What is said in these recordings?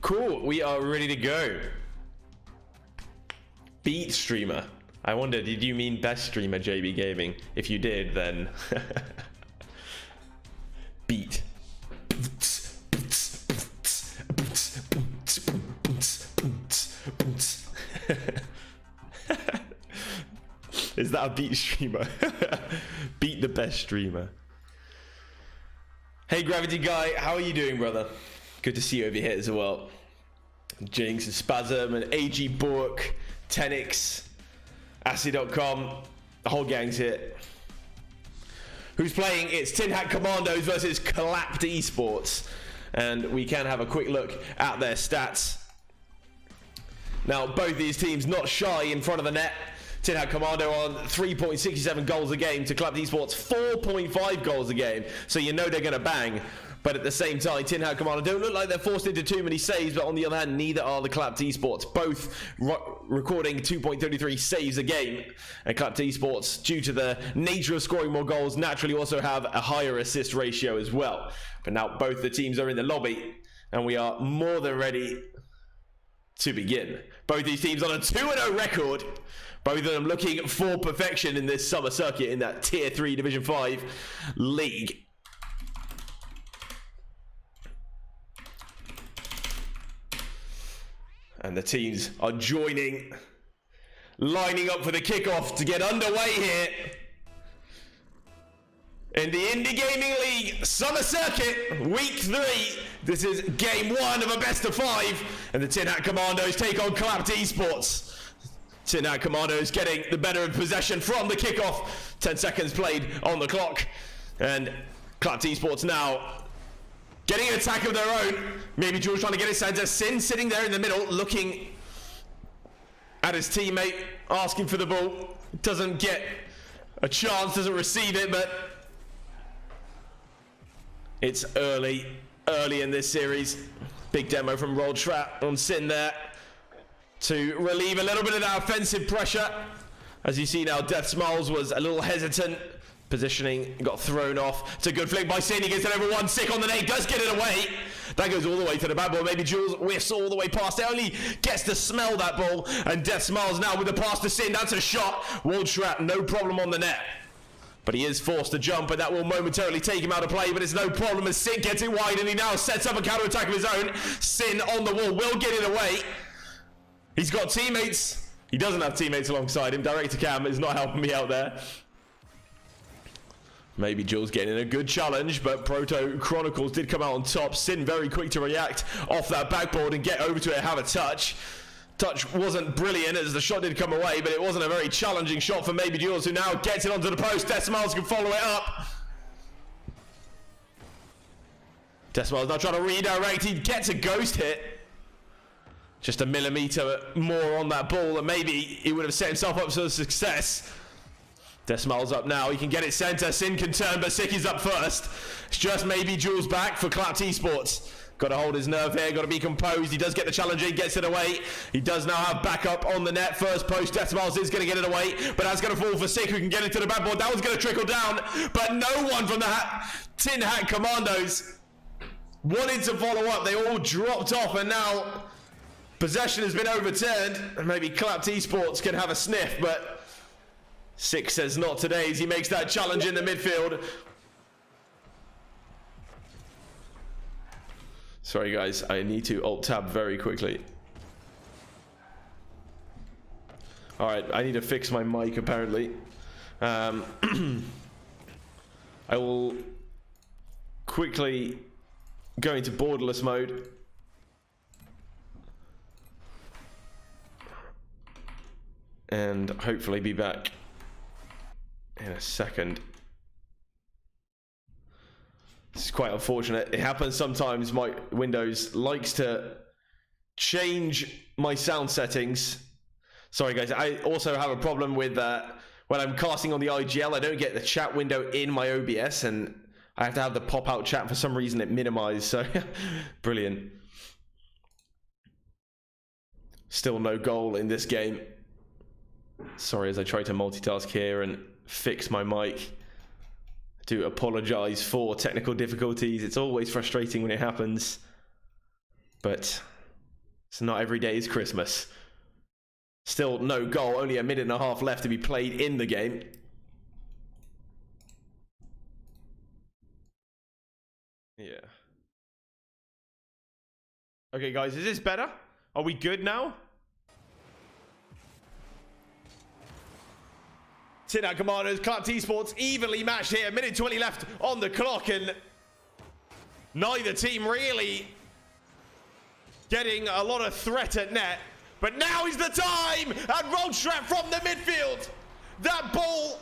Cool, we are ready to go. Beat streamer. I wonder, did you mean best streamer, JB Gaming? If you did, then beat. Is that a beat streamer? Beat the best streamer. Hey Gravity Guy, how are you doing, brother? Good to see you over here as well. Jinx and Spasm and AG Book, Tenix, Assy.com, the whole gang's here. Who's playing? It's Tin Hat Commandos versus Collapsed Esports. And we can have a quick look at their stats. Now, both these teams not shy in front of the net. Tin Hat Commando on 3.67 goals a game to Collapsed Esports 4.5 goals a game. So you know they're going to bang. But at the same time, Tin Hat Commando don't look like they're forced into too many saves. But on the other hand, neither are the Collapsed Esports. Both recording 2.33 saves a game. And Collapsed Esports, due to the nature of scoring more goals, naturally also have a higher assist ratio as well. But now both the teams are in the lobby. And we are more than ready to begin. Both these teams on a 2-0 record. Both of them looking for perfection in this summer circuit in that Tier 3 Division 5 league. And the teams are joining, lining up for the kickoff to get underway here in the Indie Gaming League Summer Circuit, Week 3. This is Game 1 of a best of 5, and the Tin Hat Commandos take on Collapsed Esports. Tin Hat Commandos getting the better of possession from the kickoff. 10 seconds played on the clock, and Collapsed Esports now getting an attack of their own. Maybe Jules trying to get his center. Sin sitting there in the middle, looking at his teammate, asking for the ball. Doesn't get a chance, doesn't receive it, but it's early in this series. Big demo from Roll Trap on Sin there to relieve a little bit of that offensive pressure. As you see now, Death Smiles was a little hesitant. Positioning got thrown off. It's a good flick by Sin. He gets it over one. Sick on the nade. Does get it away. That goes all the way to the back ball. Maybe Jules whiffs all the way past it. Only gets to smell that ball. And Death Smiles now with the pass to Sin. That's a shot. Walled Trap, no problem on the net. But he is forced to jump, and that will momentarily take him out of play. But it's no problem as Sin gets it wide, and he now sets up a counter attack of his own. Sin on the wall will get it away. He's got teammates. He doesn't have teammates alongside him. Director Cam is not helping me out there. Maybe Jules getting a good challenge, but Proto Chronicles did come out on top. Sin very quick to react off that backboard and get over to it, have a touch. Touch wasn't brilliant as the shot did come away, but it wasn't a very challenging shot for Maybe Jules, who now gets it onto the post. Decimals can follow it up. Decimals now trying to redirect. He gets a ghost hit. Just a millimeter more on that ball, and maybe he would have set himself up for success. Decimals up now, he can get it center. Sin can turn, but Sicky's up first. It's just Maybe Jules back for Collapsed Esports. Got to hold his nerve here, got to be composed. He does get the challenge in, gets it away. He does now have backup on the net. First post, Decimals is going to get it away, but that's going to fall for Sick, who can get it to the backboard. That one's going to trickle down, but no one from the Tin Hat Commandos wanted to follow up. They all dropped off, and now possession has been overturned. And maybe Collapsed Esports can have a sniff, but Sick says not today as he makes that challenge in the midfield. Sorry guys, I need to alt-tab very quickly. Alright, I need to fix my mic apparently. I will quickly go into borderless mode. And hopefully be back in a second. This is quite unfortunate. It happens sometimes. My Windows likes to change my sound settings. Sorry guys, I also have a problem with when I'm casting on the IGL, I don't get the chat window in my OBS, and I have to have the pop-out chat. For some reason it minimized, so brilliant. Still no goal in this game. Sorry as I try to multitask here and fix my mic. I do apologize for technical difficulties. It's always frustrating when it happens, but It's not every day is Christmas. Still no goal, only a minute and a half left to be played in the game. Yeah. Okay, guys, is this better? Are we good now? Tin-Hat Commandos, Club Esports evenly matched here. Minute 20 left on the clock, and neither team really getting a lot of threat at net. But now is the time! And Voltrap from the midfield. That ball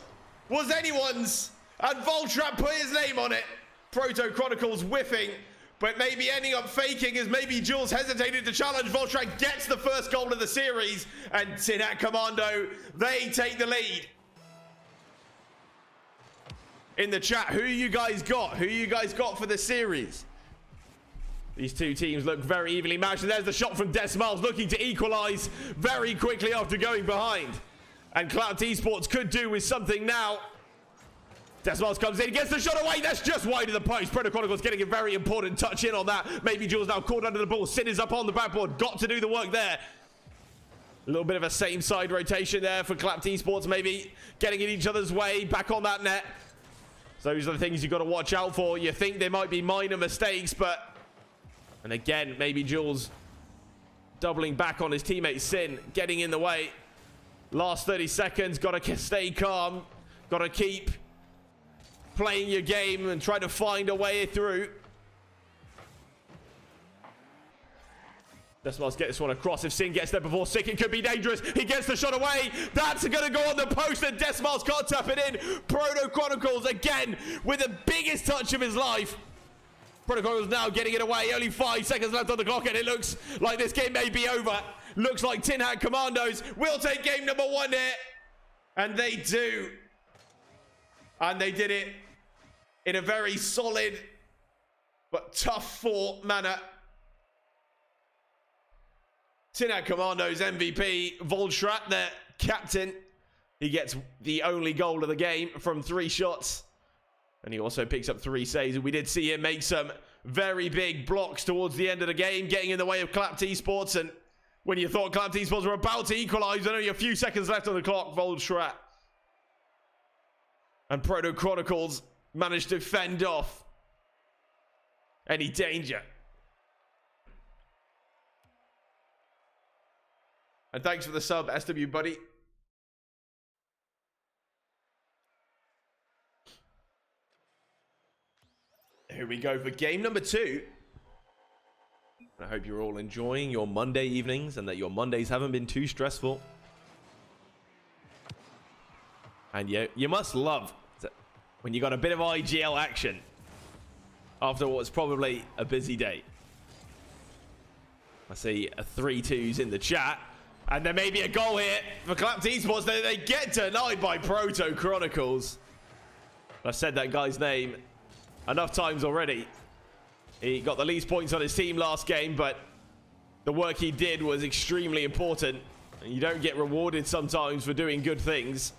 was anyone's, and Voltrap put his name on it. Proto Chronicles whiffing, but maybe ending up faking as maybe Jules hesitated to challenge. Voltrap gets the first goal of the series, and Tin-Hat Commando, they take the lead. In the chat, who you guys got? Who you guys got for the series? These two teams look very evenly matched, and there's the shot from Desmiles looking to equalize very quickly after going behind. And Cloud Esports could do with something now. Desmiles comes in, gets the shot away. That's just wide of the post. Proto Chronicles getting a very important touch in on that. Maybe Jules now caught under the ball. Sin is up on the backboard. Got to do the work there. A little bit of a same side rotation there for Clapped Esports, maybe getting in each other's way. Back on that net. So those are the things you've got to watch out for. You think there might be minor mistakes, but... And again, maybe Jules doubling back on his teammate Sin, getting in the way. Last 30 seconds, got to stay calm. Got to keep playing your game and try to find a way through. Desmiles get this one across. If Sin gets there before Sick, it could be dangerous. He gets the shot away. That's going to go on the post, and Desmiles can't tap it in. Proto Chronicles again with the biggest touch of his life. Proto Chronicles now getting it away. Only 5 seconds left on the clock, and it looks like this game may be over. Looks like Tin-Hat Commandos will take game number 1 here. And they do. And they did it in a very solid but tough fought manner. Tin-Hat Commandos MVP, Voltrat, their captain. He gets the only goal of the game from 3 shots. And he also picks up 3 saves. We did see him make some very big blocks towards the end of the game, getting in the way of Clapped Esports. And when you thought Clapped Esports were about to equalize, only a few seconds left on the clock, Voltrat and Proto Chronicles managed to fend off any danger. And thanks for the sub, SW buddy. Here we go for game number 2. I hope you're all enjoying your Monday evenings and that your Mondays haven't been too stressful. And you must love when you got a bit of IGL action after what's probably a busy day. I see a 3-2s in the chat. And there may be a goal here for Clapped Esports. They get denied by Proto Chronicles. I've said that guy's name enough times already. He got the least points on his team last game, but the work he did was extremely important. And you don't get rewarded sometimes for doing good things,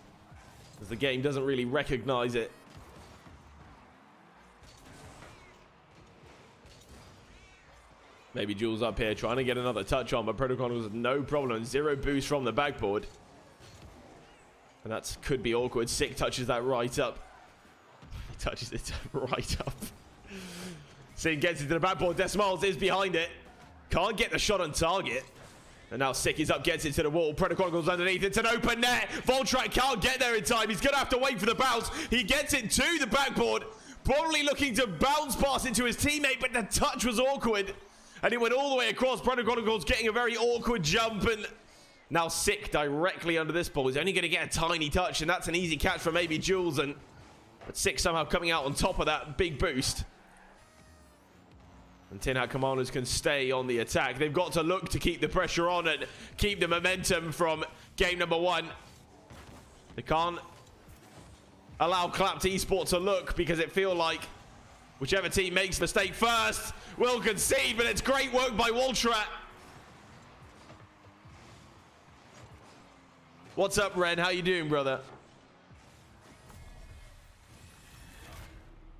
because the game doesn't really recognize it. Maybe Jules up here trying to get another touch on, but Proto Chronicles no problem. 0 boost from the backboard. And that could be awkward. Sick touches that right up. He touches it right up. Sin gets into the backboard. Desmiles is behind it. Can't get the shot on target. And now Sick is up, gets it to the wall. Proto Chronicles underneath. It's an open net. Voltrat can't get there in time. He's going to have to wait for the bounce. He gets it to the backboard. Probably looking to bounce pass it to his teammate, but the touch was awkward. And it went all the way across. Proto Chronicles getting a very awkward jump. And now Sick directly under this ball. He's only going to get a tiny touch. And that's an easy catch for maybe Jules. But Sick somehow coming out on top of that big boost. And Tin-Hat Commandos can stay on the attack. They've got to look to keep the pressure on and keep the momentum from game number 1. They can't allow Clapped Esports to look, because it feels like whichever team makes mistake first will concede, but it's great work by Voltrat. What's up, Ren? How you doing, brother?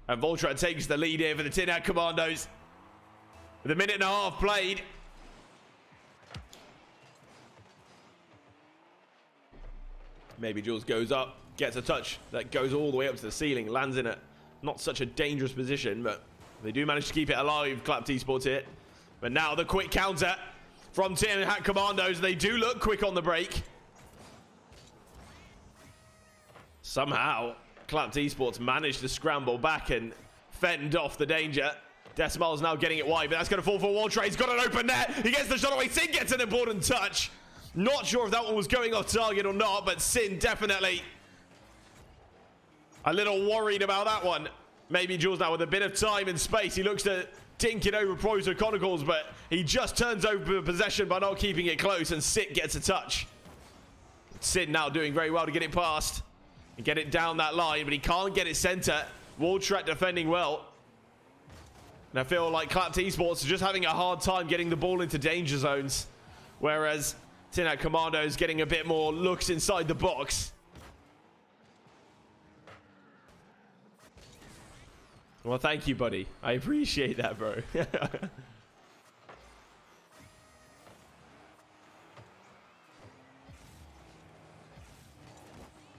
And Voltrat takes the lead here for the Tin-Hat Commandos. With a minute and a half played. Maybe Jules goes up, gets a touch that goes all the way up to the ceiling, lands in it. Not such a dangerous position, but they do manage to keep it alive. Clapped Esports here. But now the quick counter from Team Hat Commandos. They do look quick on the break. Somehow, Clapped Esports managed to scramble back and fend off the danger. Decimal's now getting it wide, but that's going to fall for Wall Trade. He's got an open net. He gets the shot away. Sin gets an important touch. Not sure if that one was going off target or not, but Sin definitely a little worried about that one. Maybe Jules now with a bit of time and space. He looks to dink it over Proto Chronicles, but he just turns over possession by not keeping it close, and Sit gets a touch. Sin now doing very well to get it past and get it down that line, but he can't get it center. Waldtrack defending well. And I feel like Clapped Esports are just having a hard time getting the ball into danger zones, whereas Tinat Commando is getting a bit more looks inside the box. Well, thank you, buddy. I appreciate that, bro.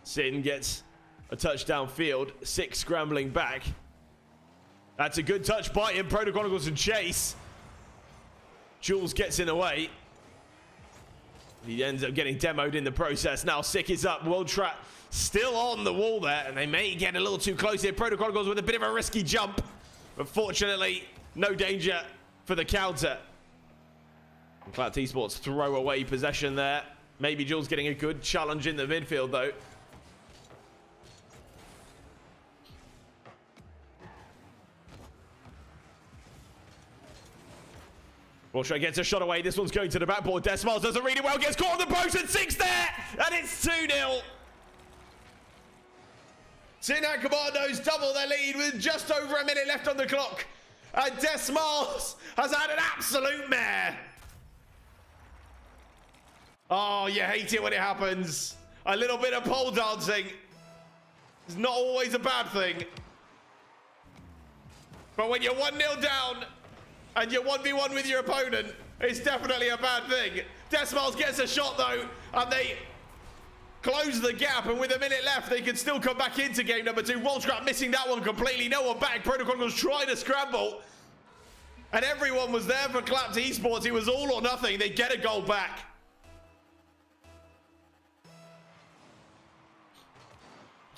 Sin gets a touchdown field. 6 scrambling back. That's a good touch by him. Proto Chronicles and Chase. Jules gets in the way. He ends up getting demoed in the process. Now Sick is up. World Trap still on the wall there, and they may get a little too close here. Proto Chronicles with a bit of a risky jump, but fortunately, no danger for the counter. And Clapped Esports throw away possession there. Maybe Jules getting a good challenge in the midfield though. Walstra gets a shot away. This one's going to the backboard. Desmiles does it really well. Gets caught on the post and 6 there. And it's 2-0. Tinat Commandos double their lead with just over a minute left on the clock. And Desmiles has had an absolute mare. Oh, you hate it when it happens. A little bit of pole dancing is not always a bad thing. But when you're 1-0 down and you're 1v1 with your opponent, it's definitely a bad thing. Desmiles gets a shot though, and they close the gap, and with a minute left, they can still come back into game number 2. Wallstrap missing that one completely. No one back. Protocol was trying to scramble, and everyone was there for Clapped Esports. It was all or nothing. They get a goal back.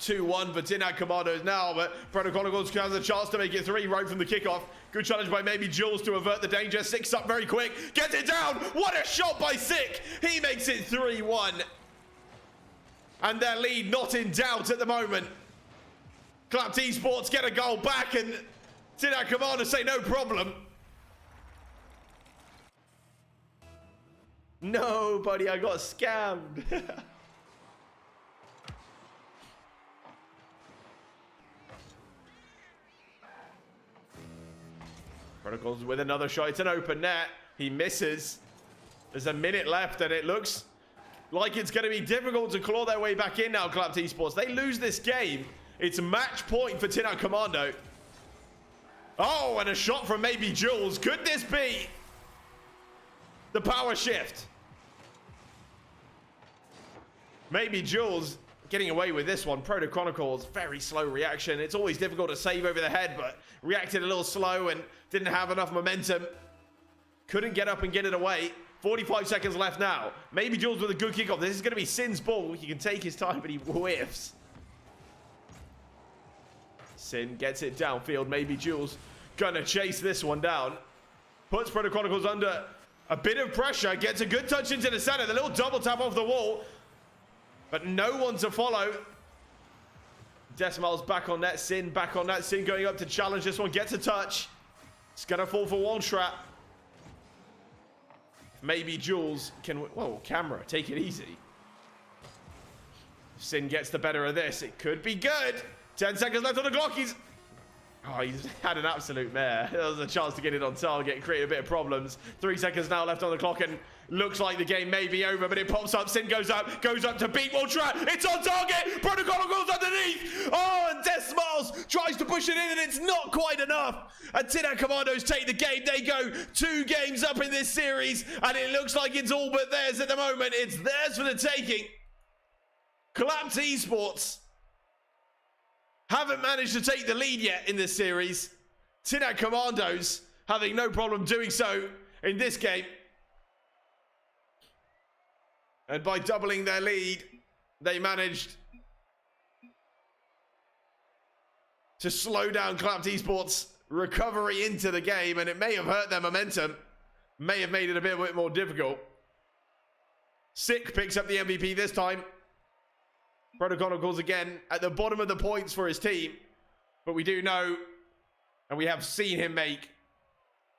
(2-1) for Tinat Commandos now, but Protocol has a chance to make it 3 right from the kickoff. Good challenge by maybe Jules to avert the danger. 6 up very quick. Gets it down. What a shot by Sick. He makes it 3-1. And their lead not in doubt at the moment. Clapped Esports get a goal back, and Tinat Commandos say no problem. No, buddy, I got scammed. Protocols with another shot. It's an open net. He misses. There's a minute left, and it looks like it's going to be difficult to claw their way back in now, Clapped Esports. They lose this game. It's match point for Tinat Commando. Oh, and a shot from maybe Jules. Could this be the power shift? Maybe Jules getting away with this one. Proto Chronicles, very slow reaction. It's always difficult to save over the head, but reacted a little slow and didn't have enough momentum. Couldn't get up and get it away. 45 seconds left now. Maybe Jules with a good kickoff. This is going to be Sin's ball. He can take his time, but he whiffs. Sin gets it downfield. Maybe Jules gonna chase this one down. Puts Proto Chronicles under a bit of pressure. Gets a good touch into the center. The little double tap off the wall. But no one to follow. Decimal's back on net. Sin back on net. Sin going up to challenge this one. Gets a touch. It's going to fall for one trap. Maybe Jules can... Whoa, camera. Take it easy. Sin gets the better of this. It could be good. 10 seconds left on the clock. He's had an absolute mare. There was a chance to get it on target, create a bit of problems. 3 seconds now left on the clock, and looks like the game may be over, but it pops up. Sin goes up to beat Walltrap. It's on target. Protocol goes underneath. Oh, and Decimal's tries to push it in, and it's not quite enough. And Tinat Commandos take the game. They go 2 games up in this series, and it looks like it's all but theirs at the moment. It's theirs for the taking. Collapse Esports haven't managed to take the lead yet in this series. Tinat Commandos having no problem doing so in this game. And by doubling their lead, they managed to slow down Collapse Esports' recovery into the game, and it may have hurt their momentum, may have made it a bit more difficult. Sick picks up the MVP this time. Protocols again at the bottom of the points for his team, but we do know, and we have seen him make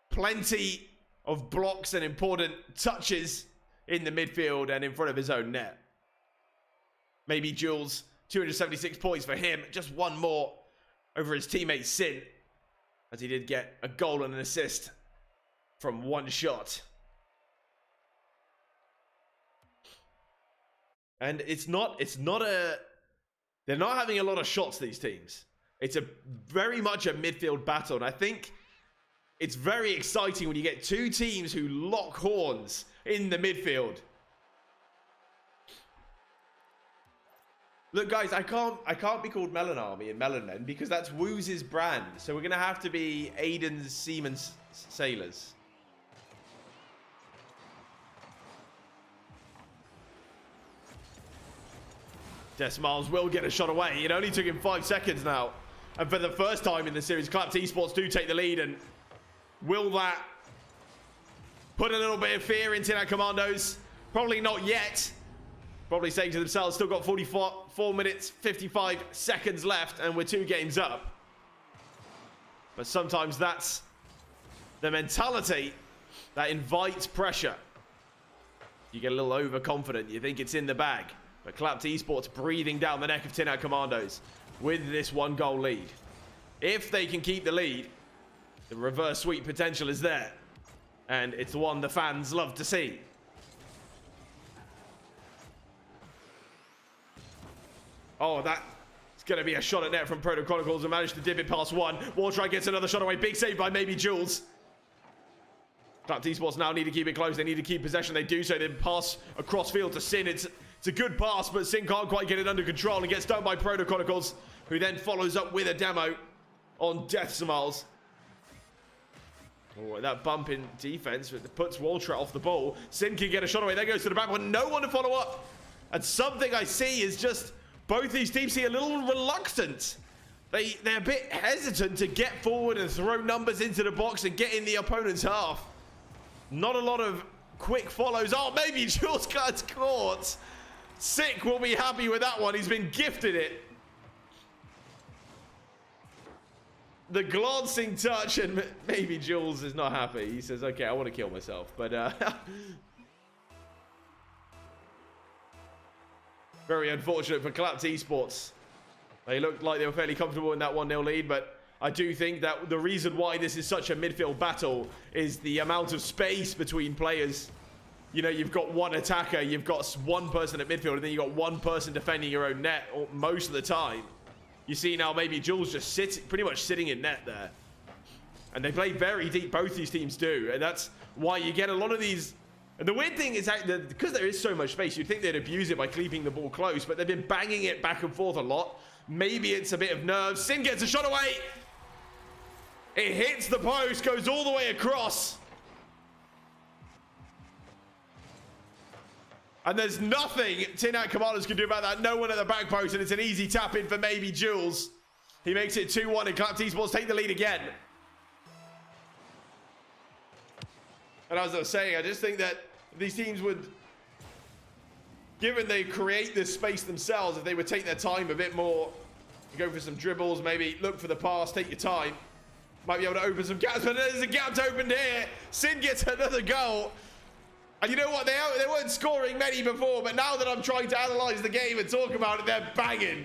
plenty of blocks and important touches in the midfield and in front of his own net. Maybe Jules, 276 points for him, just one more over his teammate Sin, as he did get a goal and an assist from one shot. And they're not having a lot of shots, these teams. It's very much a midfield battle, and I think it's very exciting when you get two teams who lock horns in the midfield. Look, guys, I can't be called Melon Army and Melon Men because that's Wooz's brand. So we're gonna have to be Aiden's Siemens Sailors. Decimals will get a shot away. It only took him 5 seconds now. And for the first time in the series, Collapse Esports do take the lead. And will that put a little bit of fear into our Commandos? Probably not yet. Probably saying to themselves, still got 4 minutes, 55 seconds left, and we're 2 games up. But sometimes that's the mentality that invites pressure. You get a little overconfident. You think it's in the bag. But Collapse Esports breathing down the neck of Tinat Commandos with this 1-goal lead. If they can keep the lead, the reverse sweep potential is there. And it's the one the fans love to see. Oh, that's going to be a shot at net from Proto Chronicles and managed to dip it past one. Warstrike gets another shot away. Big save by maybe Jules. Collapse Esports now need to keep it close. They need to keep possession. They do so. They pass across field to Sin. It's a good pass, but Sin can't quite get it under control and gets done by Proto Chronicles, who then follows up with a demo on Decimals. Oh, that bump in defense puts Waltrap off the ball. Sin can get a shot away. There goes to the back one. No one to follow up. And something I see is just both these teams seem a little reluctant. They're a bit hesitant to get forward and throw numbers into the box and get in the opponent's half. Not a lot of quick follows. Oh, maybe Jules gets caught. Sick will be happy with that one. He's been gifted it. The glancing touch, and maybe Jules is not happy. He says, okay, I want to kill myself. But very unfortunate for Collapse Esports. They looked like they were fairly comfortable in that 1-0 lead, but I do think that the reason why this is such a midfield battle is the amount of space between players. You know, you've got one attacker, you've got one person at midfield, and then you've got one person defending your own net most of the time. You see now maybe Jules just pretty much sitting in net there. And they play very deep, both these teams do. And that's why you get a lot of these. And the weird thing is that because there is so much space, you'd think they'd abuse it by keeping the ball close, but they've been banging it back and forth a lot. Maybe it's a bit of nerves. Sin gets a shot away. It hits the post, goes all the way across. And there's nothing Tinat Commandos can do about that. No one at the back post, and it's an easy tap in for maybe Jules. He makes it 2-1, and Collapse Esports take the lead again. And as I was saying, I just think that these teams would, given they create this space themselves, if they would take their time a bit more, go for some dribbles, maybe look for the pass, take your time, might be able to open some gaps. But there's a gap opened here. Sin gets another goal. And you know what? They weren't scoring many before, but now that I'm trying to analyze the game and talk about it, they're banging.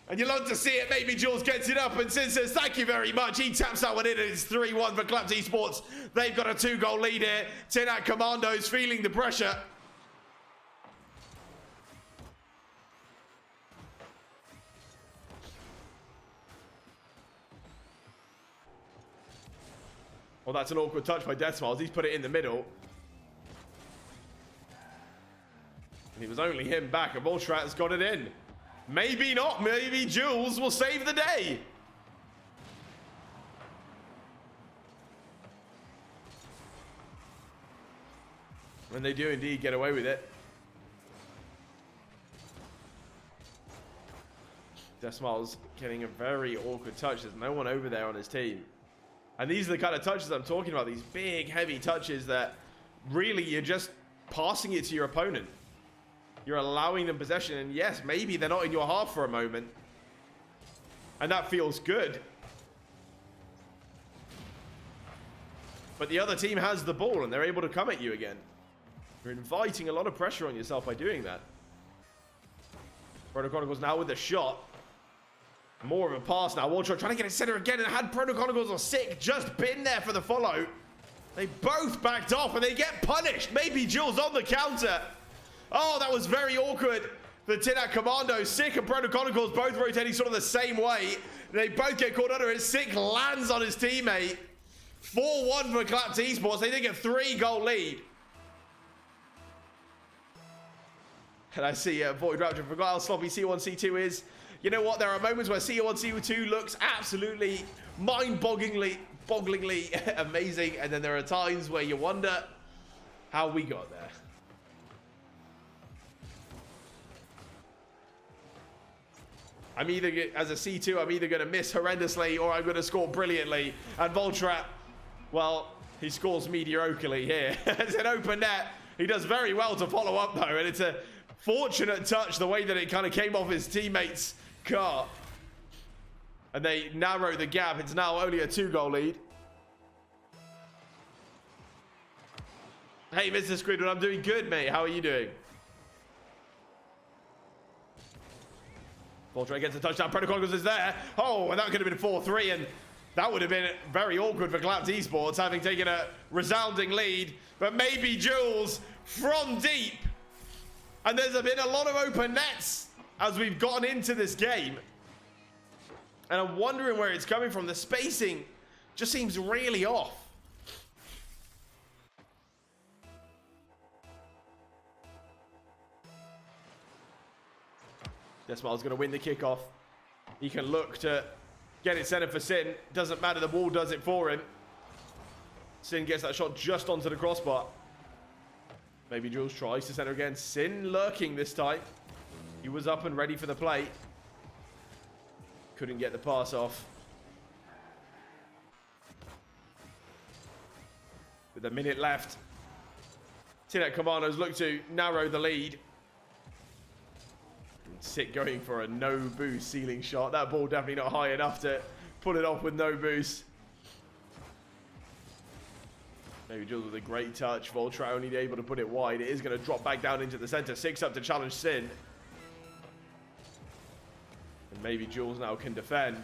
And you love to see it. Maybe Jules gets it up, and Sin says, thank you very much. He taps that one in, and it's 3-1 for Collapse Esports. They've got a 2-goal lead here. Tinat Commandos feeling the pressure. Well, that's an awkward touch by Decimals. He's put it in the middle. It was only him back, and Voltrat's got it in. Maybe not. Maybe Jules will save the day. And they do indeed get away with it. Decimal's getting a very awkward touch. There's no one over there on his team. And these are the kind of touches I'm talking about. These big, heavy touches that really you're just passing it to your opponent. You're allowing them possession. And yes, maybe they're not in your half for a moment. And that feels good. But the other team has the ball and they're able to come at you again. You're inviting a lot of pressure on yourself by doing that. Proto Chronicles now with a shot. More of a pass now. Waltro trying to get a center again and had Proto Chronicles or Sick just been there for the follow. They both backed off and they get punished. Maybe Jules on the counter. Oh, that was very awkward for TinHack Commando. Sick and Proto Chronicles both rotating sort of the same way. They both get caught under it. Sick lands on his teammate. 4-1 for Clapped Esports. They take a 3-goal lead. And I see Void Raptor forgot how sloppy C1, C2 is. You know what? There are moments where C1, C2 looks absolutely mind-bogglingly amazing. And then there are times where you wonder how we got there. I'm either, as a C2, I'm either going to miss horrendously or I'm going to score brilliantly. And Voltrat, well, he scores mediocrely here. It's an open net. He does very well to follow up, though. And it's a fortunate touch, the way that it kind of came off his teammate's car. And they narrow the gap. It's now only a 2-goal lead. Hey, Mr. Squidward, I'm doing good, mate. How are you doing? Voltrat gets a touchdown. Proto Chronicles is there. Oh, and that could have been 4-3. And that would have been very awkward for Clapped Esports, having taken a resounding lead. But maybe Jules from deep. And there's been a lot of open nets as we've gotten into this game. And I'm wondering where it's coming from. The spacing just seems really off. Decimal's going to win the kickoff. He can look to get it centered for Sin. Doesn't matter. The wall does it for him. Sin gets that shot just onto the crossbar. Maybe Jules tries to center again. Sin lurking this time. He was up and ready for the play. Couldn't get the pass off. With a minute left, TinHack Commandos look to narrow the lead. Sick going for a no boost ceiling shot. That ball definitely not high enough to pull it off with no boost. Maybe Jules with a great touch. Voltrat only able to put it wide. It is going to drop back down into the center. Six up to challenge Sin. And maybe Jules now can defend.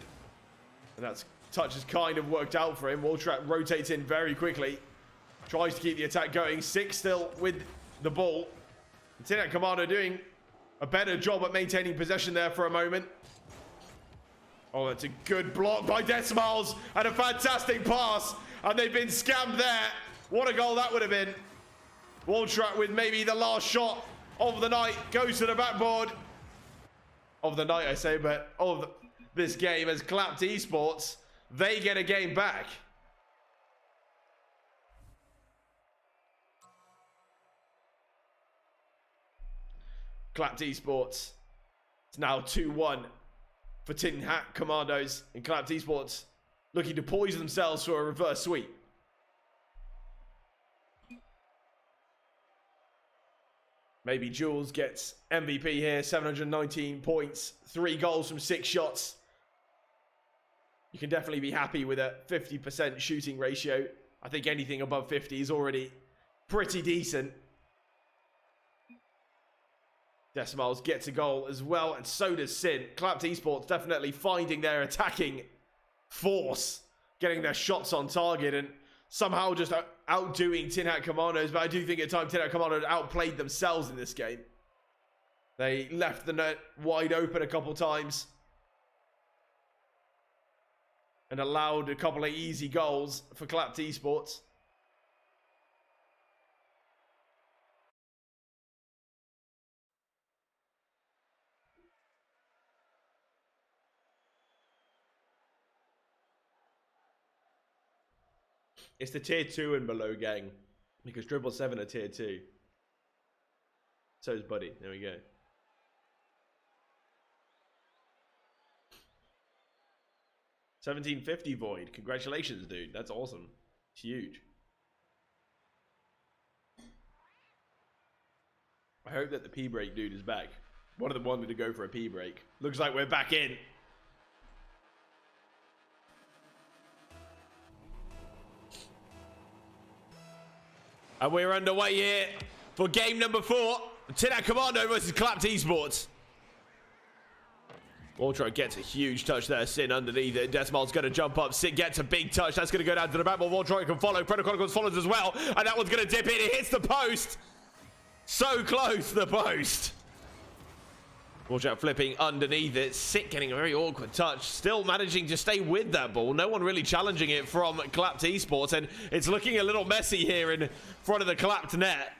And that touch has kind of worked out for him. Voltrat rotates in very quickly. Tries to keep the attack going. Six still with the ball. TinHack Commando doing a better job at maintaining possession there for a moment. Oh, that's a good block by Decimals and a fantastic pass. And they've been scammed there. What a goal that would have been. Voltrat with maybe the last shot of the night goes to the backboard. Of the night, I say, but of this game as Clapped Esports, they get a game back. Clapped Esports. It's now 2-1 for TinHack Commandos, and Clapped Esports looking to poise themselves for a reverse sweep. Maybe Jules gets MVP here, 719 points, 3 goals from 6 shots. You can definitely be happy with a 50% shooting ratio. I think anything above 50 is already pretty decent. Decimals gets a goal as well, and so does Sin. Clapped Esports definitely finding their attacking force, getting their shots on target, and somehow just outdoing TinHack Commandos. But I do think at times TinHack Commandos outplayed themselves in this game. They left the net wide open a couple times and allowed a couple of easy goals for Clapped Esports. It's the tier 2 and below gang. Because 777 are tier 2. So is Buddy. There we go. $17.50 Void. Congratulations, dude. That's awesome. It's huge. I hope that the P-break dude is back. One of them wanted to go for a P-break. Looks like we're back in. And we're underway here for game number 4. Tinat Commando versus Clapped Esports. Ultra gets a huge touch there. Sin underneath it. Decimal's going to jump up. Sin gets a big touch. That's going to go down to the back. But Voltroy can follow. Chronicles follows as well. And that one's going to dip in. It hits the post. So close to the post. Ultra flipping underneath it. Sit getting a very awkward touch. Still managing to stay with that ball. No one really challenging it from Clapped Esports. And it's looking a little messy here in front of the Clapped net.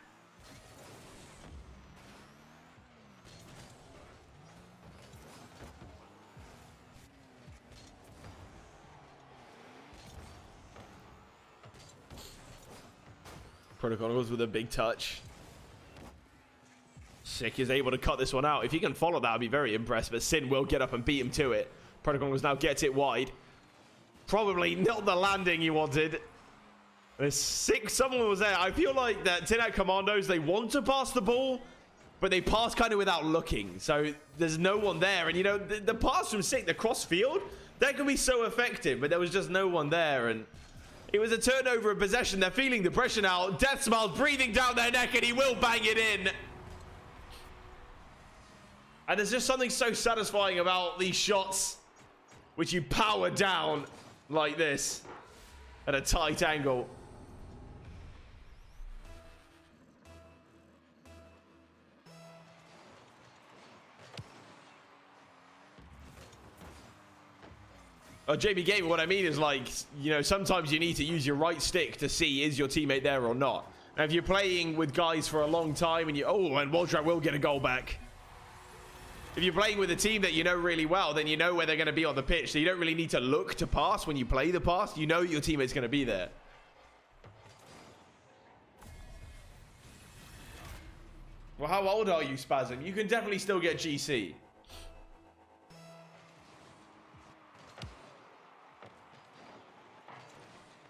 Protocols with a big touch. Sick is able to cut this one out. If he can follow that, I'd be very impressed. But Sin will get up and beat him to it. Protocols now gets it wide. Probably not the landing he wanted. There's sick. Someone was there. I feel like that Tinat Commandos, they want to pass the ball, but they pass kind of without looking. So there's no one there. And, you know, the pass from Sick, the cross field, that can be so effective. But there was just no one there. And it was a turnover of possession. They're feeling the pressure now. Death Smiles breathing down their neck, and he will bang it in. And there's just something so satisfying about these shots, which you power down like this at a tight angle. Oh, JB Gamer, what I mean is, like, you know, sometimes you need to use your right stick to see is your teammate there or not. Now, if you're playing with guys for a long time and you... Oh, and Waldrat will get a goal back. If you're playing with a team that you know really well, then you know where they're going to be on the pitch. So you don't really need to look to pass when you play the pass. You know your teammate's going to be there. Well, how old are you, Spasm? You can definitely still get GC.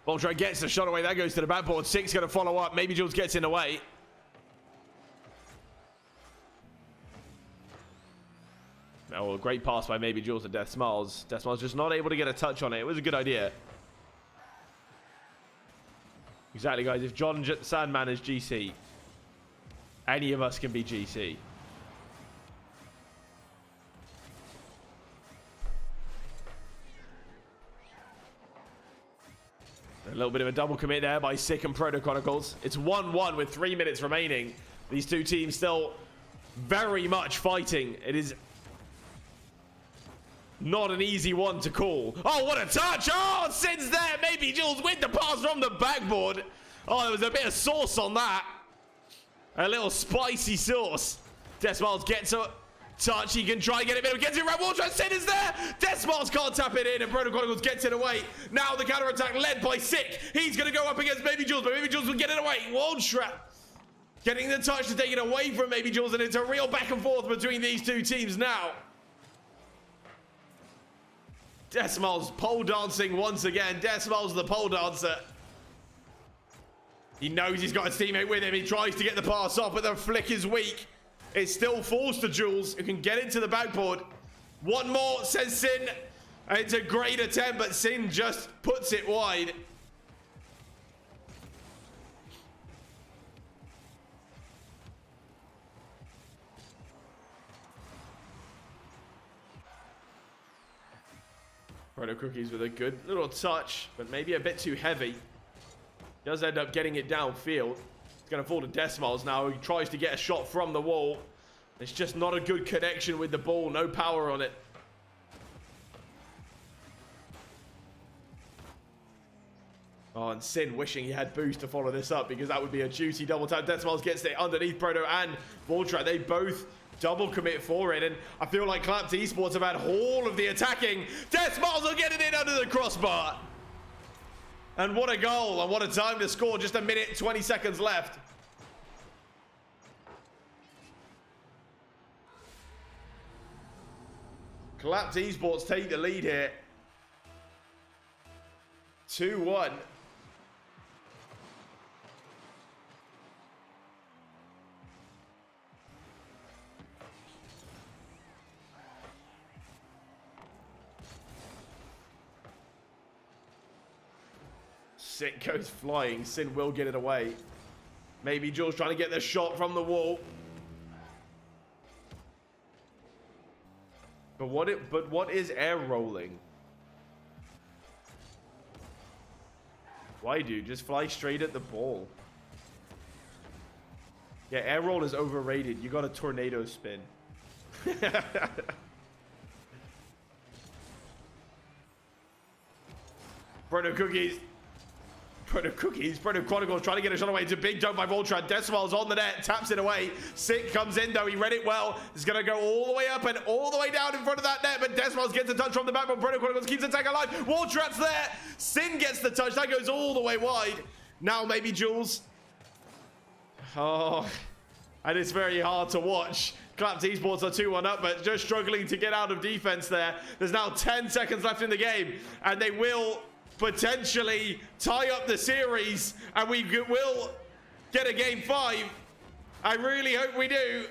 Voltron gets the shot away. That goes to the backboard. Six going to follow up. Maybe Jules gets in the way. Oh, well, great pass by Maybe Jules to Death Smiles. Death Smiles just not able to get a touch on it. It was a good idea. Exactly, guys. If John Sandman is GC, any of us can be GC. A little bit of a double commit there by Sick and Proto Chronicles. It's 1-1 with 3 minutes remaining. These two teams still very much fighting. It is not an easy one to call. Oh, what a touch! Oh, Sin's there. Maybe Jules with the pass from the backboard. Oh, there was a bit of sauce on that. A little spicy sauce. Decimal's gets a touch. He can try and get it in. Gets it right. Waltran Sin is there. Decimal's can't tap it in. And Proto Chronicles gets it away. Now the counter attack led by Sick. He's going to go up against Maybe Jules. But Maybe Jules will get it away. Waltran getting the touch to take it away from Maybe Jules. And it's a real back and forth between these two teams now. Decimal's pole dancing once again. Decimal's the pole dancer. He knows he's got his teammate with him. He tries to get the pass off, but the flick is weak. It still falls to Jules, who can get into the backboard. One more, says Sin. And it's a great attempt, but Sin just puts it wide. Proto Cookies with a good little touch, but maybe a bit too heavy. Does end up getting it downfield. It's going to fall to Decimals now. He tries to get a shot from the wall. It's just not a good connection with the ball. No power on it. Oh, and Sin wishing he had boost to follow this up, because that would be a juicy double tap. Decimals gets it underneath Proto and Voltrat. They both double commit for it, and I feel like Clapped Esports have had all of the attacking. Decimals will get it in under the crossbar. And what a goal, and what a time to score. Just a minute, 20 seconds left. Collapse Esports take the lead here. 2-1. Sick goes flying. Sin will get it away. Maybe Jules trying to get the shot from the wall. But what is air rolling? Why, dude? Just fly straight at the ball. Yeah, air roll is overrated. You got a tornado spin. Proto Cookies. Proto Cookies. Proto Chronicles trying to get a shot away. It's a big jump by Voltron. Decimal's on the net. Taps it away. Sick comes in though. He read it well. It's going to go all the way up and all the way down in front of that net. But Decimal's gets a touch from the back. But Proto Chronicles keeps the attack alive. Voltron's there. Sin gets the touch. That goes all the way wide. Now maybe Jules. Oh. And it's very hard to watch. Collapse Esports are 2-1 up, but just struggling to get out of defense there. There's now 10 seconds left in the game. And they will potentially tie up the series, and we will get a game 5. I really hope we do.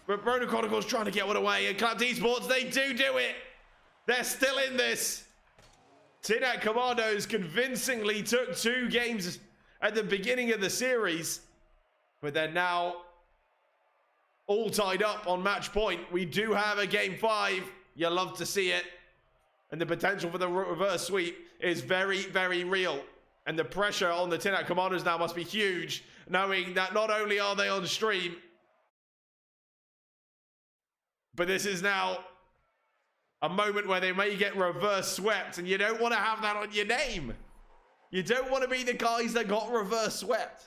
But Proto Chronicles trying to get one away, and Collapse Esports, they do it. They're still in this. Tinat Commandos convincingly took 2 games at the beginning of the series, but they're now all tied up on match point. We do have a game 5. You love to see it. And the potential for the reverse sweep is very, very real. And the pressure on the Tinat Commandos now must be huge, knowing that not only are they on stream, but this is now a moment where they may get reverse swept, and you don't want to have that on your name. You don't want to be the guys that got reverse swept.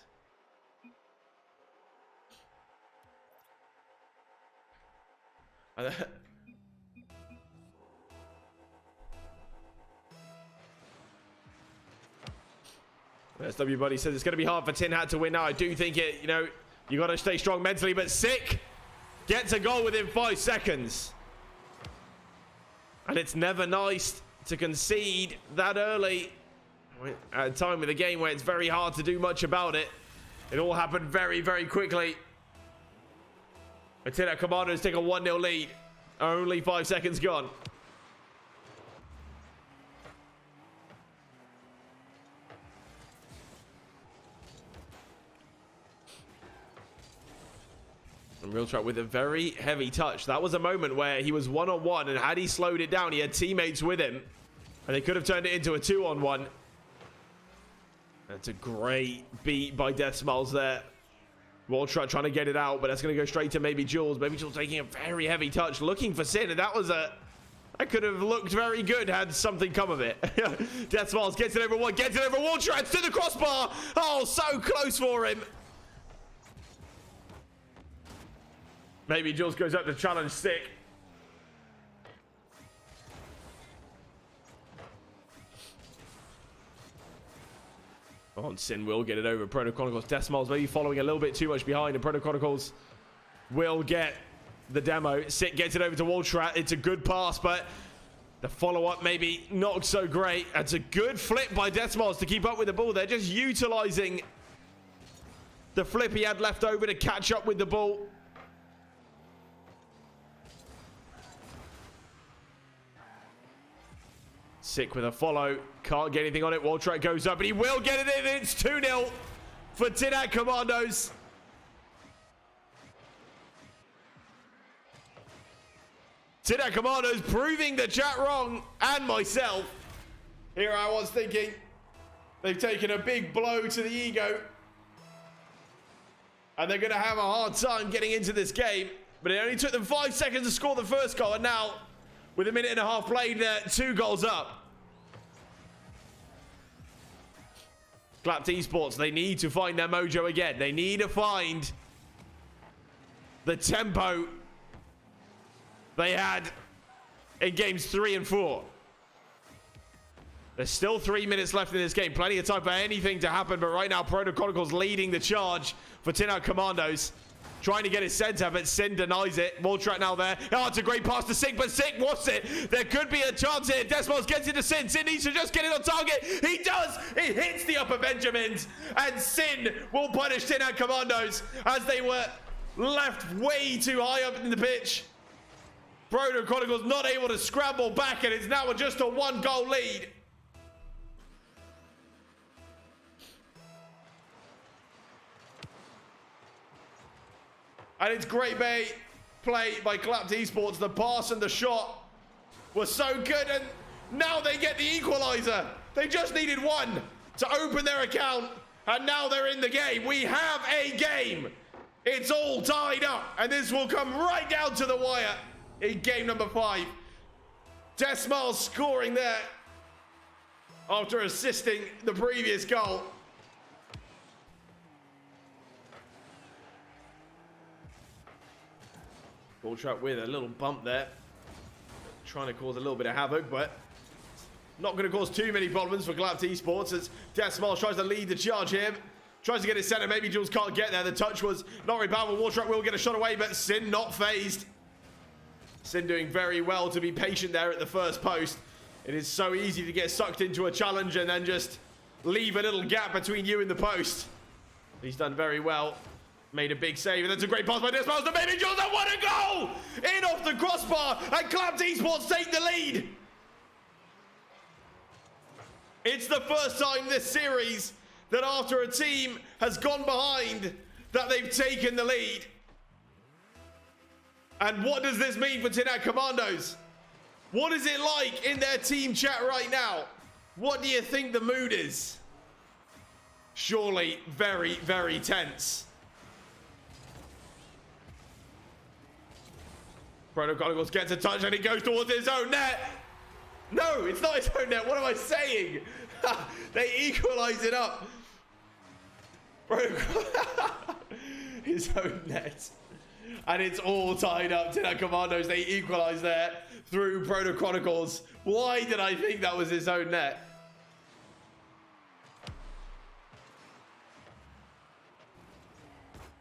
SW Buddy says it's going to be hard for Tin Hat to win now. I do think it, you got to stay strong mentally, but Sick gets a goal within 5 seconds. And it's never nice to concede that early at a time of the game where it's very hard to do much about it. It all happened very, very quickly. Tin Hat Commandos take a 1-0 lead. Only 5 seconds gone. And Real Trap with a very heavy touch. That was a moment where he was 1-on-1, and had he slowed it down, he had teammates with him, and they could have turned it into a 2-on-1. That's a great beat by Death Smiles there. Real Trap trying to get it out, but that's going to go straight to maybe Jules. Maybe Jules taking a very heavy touch, looking for Sin, and that could have looked very good had something come of it. Death Smiles gets it over one, gets it over Real Trap to the crossbar. Oh, so close for him. Maybe Jules goes up to challenge Sick. Oh, and Sin will get it over. Proto Chronicles. Decimal's maybe following a little bit too much behind, and Proto Chronicles will get the demo. Sick gets it over to Waltrat. It's a good pass, but the follow-up maybe not so great. It's a good flip by Decimals to keep up with the ball. They're just utilizing the flip he had left over to catch up with the ball. Sick with a follow. Can't get anything on it. Waltrat goes up, but he will get it in. It's 2-0 for Tinat Commandos. Tinat Commandos proving the chat wrong, and myself. Here I was thinking they've taken a big blow to the ego, and they're going to have a hard time getting into this game. But it only took them 5 seconds to score the first goal, and now, with a minute and a half played, they're 2 goals up. Collapse Esports, they need to find their mojo again. They need to find the tempo they had in games 3 and 4. There's still 3 minutes left in this game. Plenty of time for anything to happen. But right now, Protocols leading the charge for Tin Out Commandos. Trying to get his center, but Sin denies it. Woltrak now there. Oh, it's a great pass to Sync, but Sync wants it. There could be a chance here. Desmos gets it to Sin. Sin needs to just get it on target. He does. He hits the upper Benjamins. And Sin will punish Tin Out Commandos as they were left way too high up in the pitch. Protocols not able to scramble back, and it's now just a 1-goal lead. And it's great play by Clapped Esports. The pass and the shot was so good, and now they get the equalizer. They just needed one to open their account, and now they're in the game. We have a game. It's all tied up, and this will come right down to the wire in game number 5. Desmal scoring there after assisting the previous goal. Woltrak with a little bump there. Trying to cause a little bit of havoc, but not going to cause too many problems for Clapped Esports as Desmal tries to lead the charge here. Tries to get his center. Maybe Jules can't get there. The touch was not very powerful. Woltrak will get a shot away, but Sin not phased. Sin doing very well to be patient there at the first post. It is so easy to get sucked into a challenge and then just leave a little gap between you and the post. He's done very well. Made a big save, and that's a great pass by Desmos to Baby Jules, and what a goal! In off the crossbar, and Clapped Esports take the lead. It's the first time this series that after a team has gone behind, that they've taken the lead. And what does this mean for Tin Out Commandos? What is it like in their team chat right now? What do you think the mood is? Surely very, very tense. Protocols gets a touch and he goes towards his own net. No, it's not his own net. What am I saying? They equalize it up. His own net. And it's all tied up. Tin Out Commandos, they equalize there through Protocols. Why did I think that was his own net?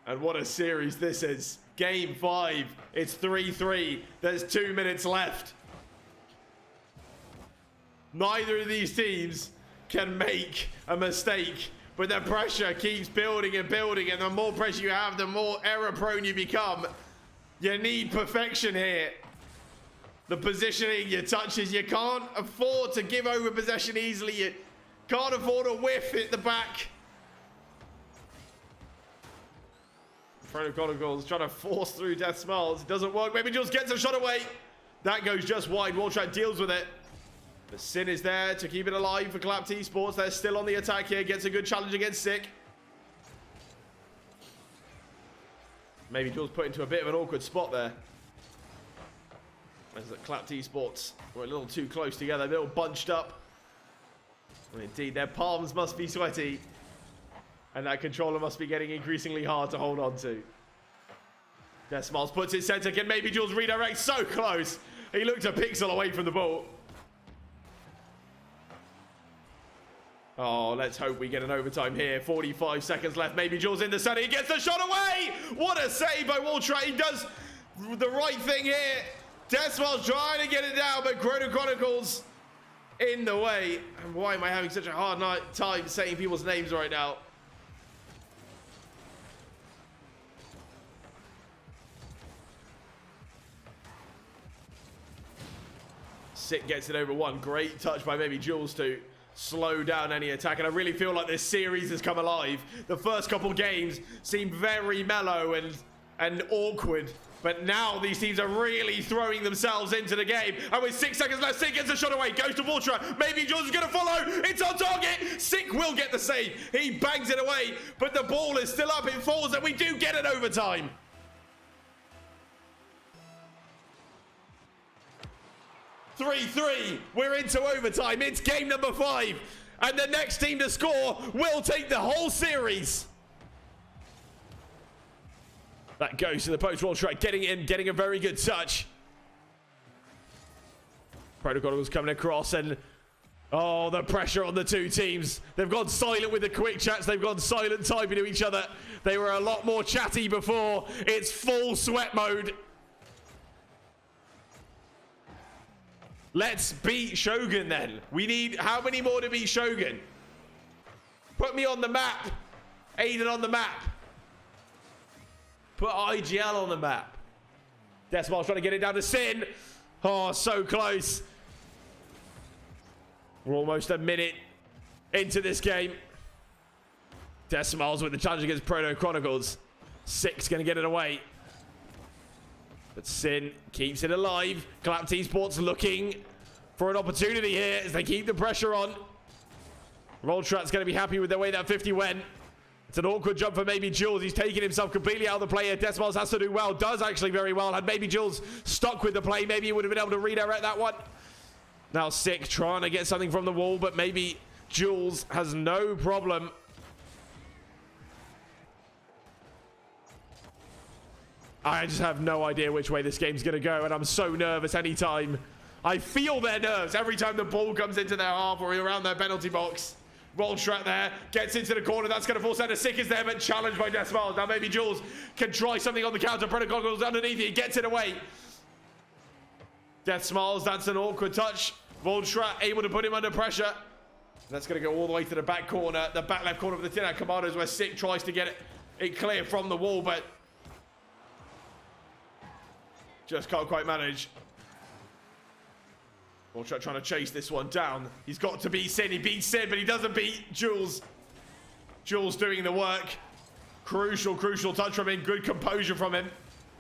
And what a series this is. Game 5. It's 3-3. There's 2 minutes left. Neither of these teams can make a mistake, but the pressure keeps building and building, and the more pressure you have, the more error prone you become. You need perfection here. The positioning, your touches, you can't afford to give over possession easily. You can't afford a whiff at the back. Protocols trying to force through Death Smiles. It doesn't work. Maybe Jules gets a shot away. That goes just wide. Woltrak deals with it. The Sin is there to keep it alive for Clapped Esports. They're still on the attack here. Gets a good challenge against Sick. Maybe Jules put into a bit of an awkward spot there. As the Clapped Esports were a little too close together. A little bunched up. Well, indeed, their palms must be sweaty. And that controller must be getting increasingly hard to hold on to. Desmos puts it center. Can maybe Jules redirect? So close. He looked a pixel away from the ball. Oh, let's hope we get an overtime here. 45 seconds left. Maybe Jules in the center. He gets the shot away. What a save by Woltrak. He does the right thing here. Desmos trying to get it down, but Chronicles in the way. And why am I having such a hard time saying people's names right now? Sick gets it over one. Great touch by maybe Jules to slow down any attack. And I really feel like this series has come alive. The first couple games seemed very mellow and awkward. But now these teams are really throwing themselves into the game. And with 6 seconds left, Sick gets a shot away. Goes to Woltrak. Maybe Jules is going to follow. It's on target. Sick will get the save. He bangs it away. But the ball is still up. It falls and we do get an overtime. 3-3. We're into overtime. It's game number 5. And the next team to score will take the whole series. That goes to the post. Woltrak getting in, getting a very good touch. Protocols coming across, and Oh, the pressure on the two teams. They've gone silent with the quick chats. They've gone silent typing to each other. They were a lot more chatty before. It's full sweat mode. Let's beat Shogun then. We need how many more to beat Shogun? Put me on the map. Aiden on the map. Put IGL on the map. Decimal's trying to get it down to Sin. Oh, so close. We're almost a minute into this game. Decimal's with the challenge against Proto Chronicles. 6 going to get it away. But Sin keeps it alive. Collapsed Esports looking for an opportunity here as they keep the pressure on. Rolltrat's going to be happy with the way that 50 went. It's an awkward jump for Maybe Jules. He's taking himself completely out of the play here. Decimals has to do well. Does actually very well. Had Maybe Jules stuck with the play, maybe he would have been able to redirect that one. Now Sick trying to get something from the wall, but Maybe Jules has no problem. I just have no idea which way this game's going to go, and I'm so nervous anytime. I feel their nerves every time the ball comes into their half or around their penalty box. Rolltrat there, gets into the corner. That's going to force out a Sick is there, but challenged by Decimals. Now Maybe Jules can try something on the counter. Protocol goes underneath it. He gets it away. Decimals, that's an awkward touch. Rolltrat able to put him under pressure. That's going to go all the way to the back corner. The back left corner of the Tinner Commandos where Sick tries to get it clear from the wall, but just can't quite manage. Rolltrat trying to chase this one down. He's got to beat Sin. He beats Sin, but he doesn't beat Jules. Jules doing the work. Crucial touch from him. Good composure from him.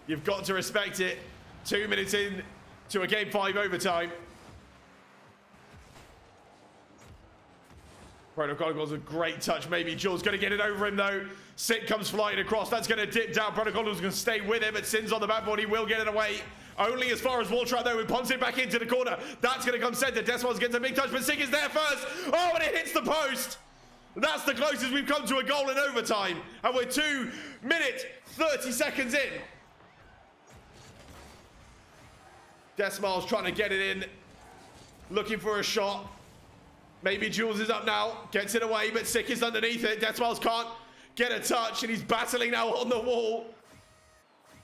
You've got to respect it. 2 minutes in to a game 5 overtime. Protocol goes a great touch. Maybe Jules going to get it over him though. Sick comes flying across. That's going to dip down. Protocol is going to stay with him, but Sin's on the backboard. He will get it away. Only as far as Rolltrat though. He pumps it back into the corner. That's going to come center. Decimals gets a big touch, but Sick is there first. Oh, and it hits the post. That's the closest we've come to a goal in overtime. And we're 2 minutes, 30 seconds in. Decimals trying to get it in. Looking for a shot. Maybe Jules is up now, gets it away, but Sick is underneath it. Decimals can't get a touch, and he's battling now on the wall.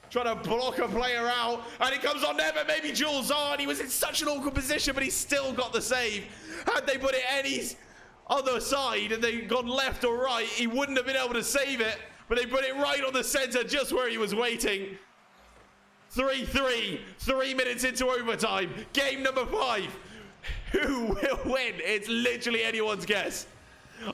Trying to block a player out, and it comes on there, but Maybe Jules on. He was in such an awkward position, but he still got the save. Had they put it any other side, and they'd gone left or right, he wouldn't have been able to save it, but they put it right on the center, just where he was waiting. 3-3, 3 minutes into overtime, game number 5. Who will win? It's literally anyone's guess.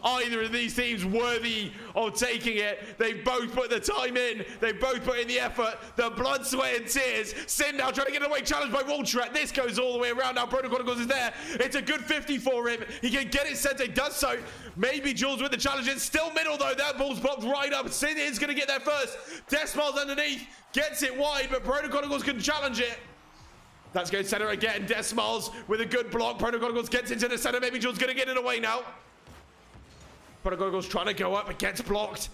Either of these teams worthy of taking it. They both put the time in. They both put in the effort. The blood, sweat, and tears. Sin now trying to get away. Challenged by Rolltrat. This goes all the way around. Now Protocol is there. It's a good 50 for him. He can get it sent. He does so. Maybe Jules with the challenge. It's still middle though. That ball's popped right up. Sin is going to get there first. Decimals underneath. Gets it wide, but Protocol can challenge it. That's going center again. Decimals with a good block. Protocol gets into the center. Maybe Jules going to get it away now. Protocol trying to go up, but gets blocked.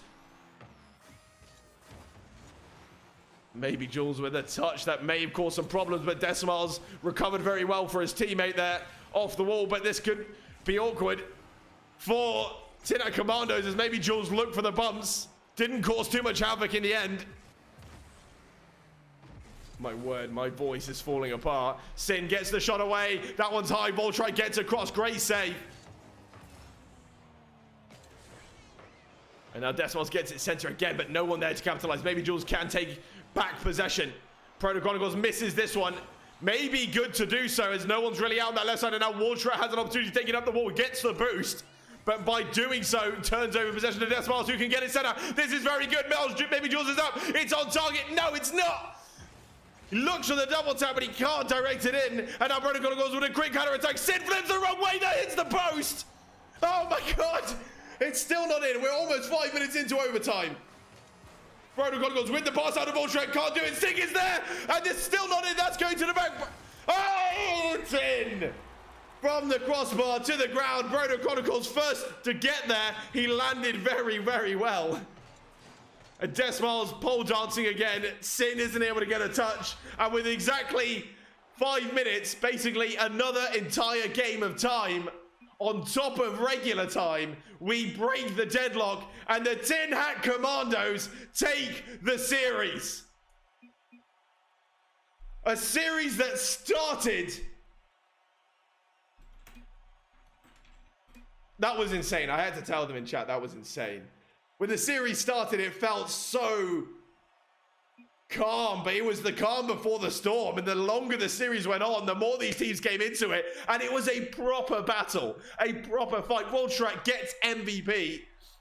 Maybe Jules with a touch that may have caused some problems, but Decimals recovered very well for his teammate there off the wall. But this could be awkward for Tinner Commandos as maybe Jules looked for the bumps. Didn't cause too much havoc in the end. My word, my voice is falling apart. Sin gets the shot away. That one's high. Voltry gets across. Great save. And now Decimals gets it center again, but no one there to capitalize. Maybe Jules can take back possession. Proto misses this one. Maybe good to do so as no one's really out on that left side. And now Wartra has an opportunity to take it up the wall. Gets the boost. But by doing so, turns over possession to Decimals, who can get it center. This is very good. Maybe Jules is up. It's on target. No, it's not. He looks for the double tap, but he can't direct it in. And now Protocol goes with a quick counter attack. Sin flips the wrong way. That hits the post. Oh my God. It's still not in. We're almost 5 minutes into overtime. Protocol goes with the pass out of Voltrak. Can't do it. Sting is there. And it's still not in. That's going to the back. Oh, it's in. From the crossbar to the ground. Protocol's first to get there. He landed very, very well. And Decimals pole dancing again. Sin isn't able to get a touch. And with exactly 5 minutes, basically another entire game of time, on top of regular time, we break the deadlock, and the Tin Hat Commandos take the series. A series that started... That was insane. I had to tell them in chat, that was insane. When the series started, it felt so calm, but it was the calm before the storm. And the longer the series went on, the more these teams came into it. And it was a proper battle, a proper fight. Voltrak gets MVP.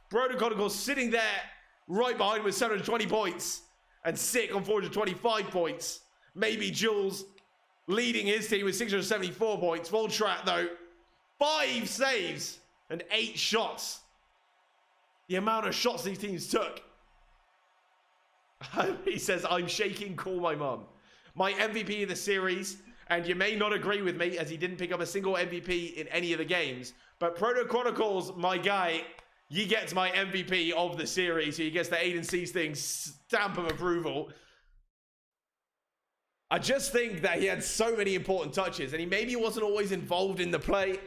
Protocol sitting there right behind with 720 points. And Sick on 425 points. Maybe Jules leading his team with 674 points. Voltrak, though, 5 saves and 8 shots. The amount of shots these teams took. He says, I'm shaking, call my mum. My MVP of the series, and you may not agree with me as he didn't pick up a single MVP in any of the games, but Proto Chronicles, my guy, he gets my MVP of the series. He gets the Aiden C's thing stamp of approval. I just think that he had so many important touches, and he maybe wasn't always involved in the play,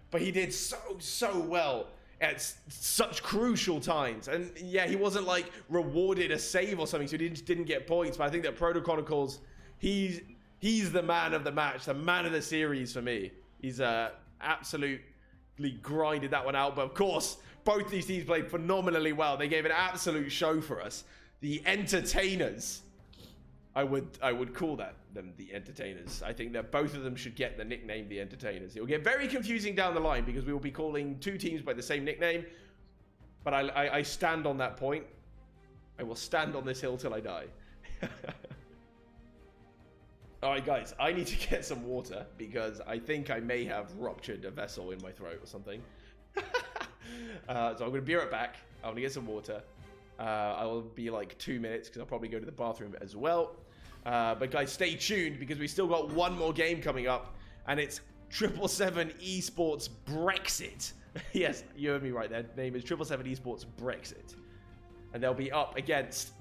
but he did so well at such crucial times. And yeah, he wasn't like rewarded a save or something, so he just didn't get points. But I think that Proto Chronicles, he's the man of the match, the man of the series for me. He's absolutely grinded that one out. But of course, both these teams played phenomenally well. They gave an absolute show for us. The entertainers, I would call them the entertainers. I think that both of them should get the nickname the entertainers. It will get very confusing down the line because we will be calling 2 teams by the same nickname. But I stand on that point. I will stand on this hill till I die. Alright guys, I need to get some water because I think I may have ruptured a vessel in my throat or something. So I'm going to be right back. I'm going to get some water. I will be like 2 minutes because I'll probably go to the bathroom as well. But guys, stay tuned because we still got one more game coming up, and it's 777 Esports Brexit. Yes, you heard me right. Their name is 777 Esports Brexit, and they'll be up against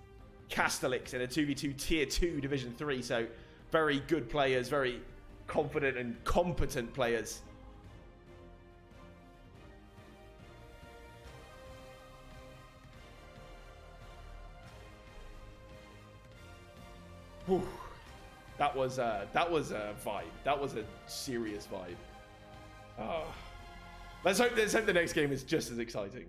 Castellix in a 2v2 Tier 2 Division 3. So very good players, very confident and competent players. Whew. That was a vibe. That was a serious vibe. Let's hope the next game is just as exciting.